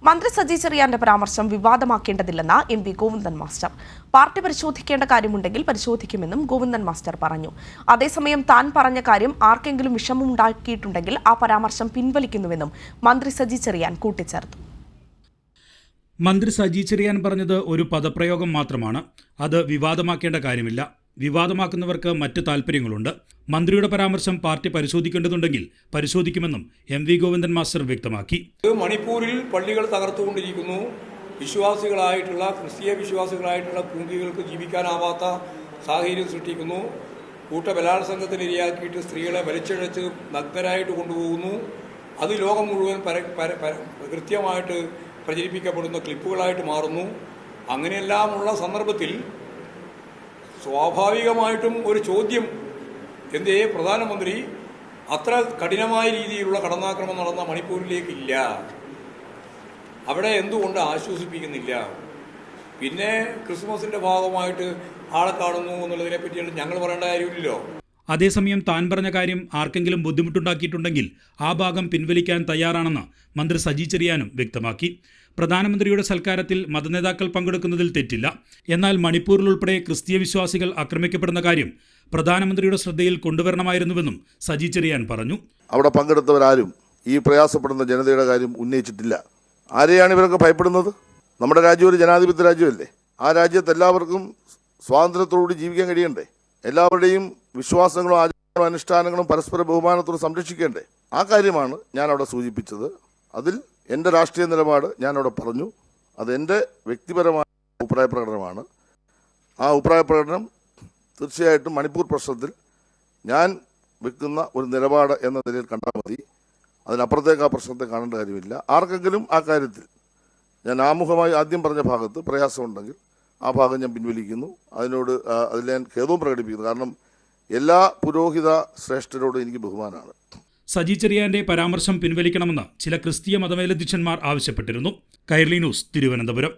മന്ത്രി സജി ചെറിയാന്റെ പരാമർശം വിവാദമാക്കേണ്ടതില്ലെന്ന് MV. Govindan master. Party പരിശോധിക്കേണ്ട കാര്യമുണ്ടെങ്കിൽ പരിശോധിക്കുമെന്നും ഗോവിന്ദൻ മാസ്റ്റർ പറഞ്ഞു. അതേസമയം താൻ പറഞ്ഞ കാര്യം ആർക്കെങ്കിലും വിഷമമുണ്ടാക്കിയിട്ടുണ്ടെങ്കിൽ ആ പരാമർശം പിൻവലിക്കുന്നുവെന്നും മന്ത്രി സജി ചെറിയാൻ കൂട്ടിച്ചേർത്തു. മന്ത്രി സജി ചെറിയാൻ പറഞ്ഞത് ഒരു പദപ്രയോഗം മാത്രമാണ്. അത് വിവാദമാക്കേണ്ട കാര്യമില്ല. വിവാദമാക്കുന്നവർക്ക് മറ്റ് താൽപ്പര്യങ്ങളുണ്ട്. മന്ത്രിയുടെ പരാമർശം പാർട്ടി പരിശോധിക്കേണ്ടതുണ്ടെങ്കിൽ പരിശോധിക്കുമെന്നും എം.വി. ഗോവിന്ദൻ മാസ്റ്റർ വ്യക്തമാക്കി. മണിപ്പൂരിൽ പള്ളികൾ തകർത്തുകൊണ്ടിരിക്കുന്നു. വിശ്വാസികളായിട്ടുള്ള ക്രിസ്തീയ വിശ്വാസികളായിട്ടുള്ള കുങ്കികൾക്ക് ജീവിക്കാനാവാത്ത സാഹചര്യം സൃഷ്ടിക്കുന്നു. കൂട്ടബലാത്സംഗത്തിന് ഇരയാക്കിയിട്ട് സ്ത്രീകളെ വലിച്ചിഴച്ച് നഗ്നരായിട്ട് കൊണ്ടുപോകുന്നു. അത് ലോകം മുഴുവൻ കൃത്യമായിട്ട് പ്രചരിപ്പിക്കപ്പെടുന്ന ക്ലിപ്പുകളായിട്ട് മാറുന്നു. അങ്ങനെയെല്ലാമുള്ള സന്ദർഭത്തിൽ സ്വാഭാവികമായിട്ടും ഒരു ചോദ്യം, എന്തേ പ്രധാനമന്ത്രി അത്ര കഠിനമായ രീതിയിലുള്ള കടന്നാക്രമണം നടന്ന മണിപ്പൂരിലേക്ക് ഇല്ല, അവിടെ എന്തുകൊണ്ട് ആശ്വസിപ്പിക്കുന്നില്ല? പിന്നെ ക്രിസ്മസിൻ്റെ ഭാഗമായിട്ട് ആളെ കാണുന്നു എന്നുള്ളതിനെ പറ്റിയാണ് ഞങ്ങൾ പറയേണ്ട കാര്യമില്ലല്ലോ. അതേസമയം താൻ പറഞ്ഞ കാര്യം ആർക്കെങ്കിലും ബുദ്ധിമുട്ടുണ്ടാക്കിയിട്ടുണ്ടെങ്കിൽ ആ ഭാഗം പിൻവലിക്കാൻ തയ്യാറാണെന്ന് മന്ത്രി സജി ചെറിയാനും വ്യക്തമാക്കി. പ്രധാനമന്ത്രിയുടെ സൽക്കാരത്തിൽ മതനേതാക്കൾ പങ്കെടുക്കുന്നതിൽ തെറ്റില്ല. എന്നാൽ മണിപ്പൂരിൽ ഉൾപ്പെടെ ക്രിസ്തീയ വിശ്വാസികൾ ആക്രമിക്കപ്പെടുന്ന കാര്യം പ്രധാനമന്ത്രിയുടെ ശ്രദ്ധയിൽ കൊണ്ടുവരണമായിരുന്നുവെന്നും സജി ചെറിയാൻ പറഞ്ഞു. അവിടെ പങ്കെടുത്തവരാരും ഈ പ്രയാസപ്പെടുന്ന ജനതയുടെ കാര്യം ഉന്നയിച്ചിട്ടില്ല. ആരെയാണ് ഇവരൊക്കെ ഭയപ്പെടുന്നത്? നമ്മുടെ രാജ്യം ഒരു ജനാധിപത്യ രാജ്യമല്ലേ. ആ രാജ്യത്ത് എല്ലാവർക്കും സ്വാതന്ത്ര്യത്തോടുകൂടി ജീവിക്കാൻ കഴിയണ്ടേ? എല്ലാവരുടെയും വിശ്വാസങ്ങളും ആചാരങ്ങളും അനുഷ്ഠാനങ്ങളും പരസ്പര ബഹുമാനത്തോട് സംരക്ഷിക്കേണ്ടേ? ആ കാര്യമാണ് ഞാൻ അവിടെ സൂചിപ്പിച്ചത്. അതിൽ എൻ്റെ രാഷ്ട്രീയ നിലപാട് ഞാനവിടെ പറഞ്ഞു. അതെൻ്റെ വ്യക്തിപരമായ അഭിപ്രായ പ്രകടനമാണ്. ആ അഭിപ്രായ പ്രകടനം തീർച്ചയായിട്ടും മണിപ്പൂർ പ്രശ്നത്തിൽ ഞാൻ വെക്കുന്ന ഒരു നിലപാട് എന്ന നിലയിൽ കണ്ടാൽ മതി. അതിനപ്പുറത്തേക്ക് ആ പ്രശ്നത്തെ കാണേണ്ട കാര്യമില്ല. ആർക്കെങ്കിലും ആ കാര്യത്തിൽ ഞാൻ ആമുഖമായി ആദ്യം പറഞ്ഞ ഭാഗത്ത് പ്രയാസമുണ്ടെങ്കിൽ ആ ഭാഗം ഞാൻ പിൻവലിക്കുന്നു. അതിൽ ഞാൻ ഖേദവും പ്രകടിപ്പിക്കുന്നു. കാരണം എല്ലാ പുരോഹിത ശ്രേഷ്ഠരോടും എനിക്ക് ബഹുമാനമാണ്. സജി ചെറിയാന്റെ പരാമർശം പിൻവലിക്കണമെന്ന് ചില ക്രിസ്തീയ മതമേലധ്യക്ഷന്മാർ ആവശ്യപ്പെട്ടിരുന്നു. കൈരളി ന്യൂസ്, തിരുവനന്തപുരം.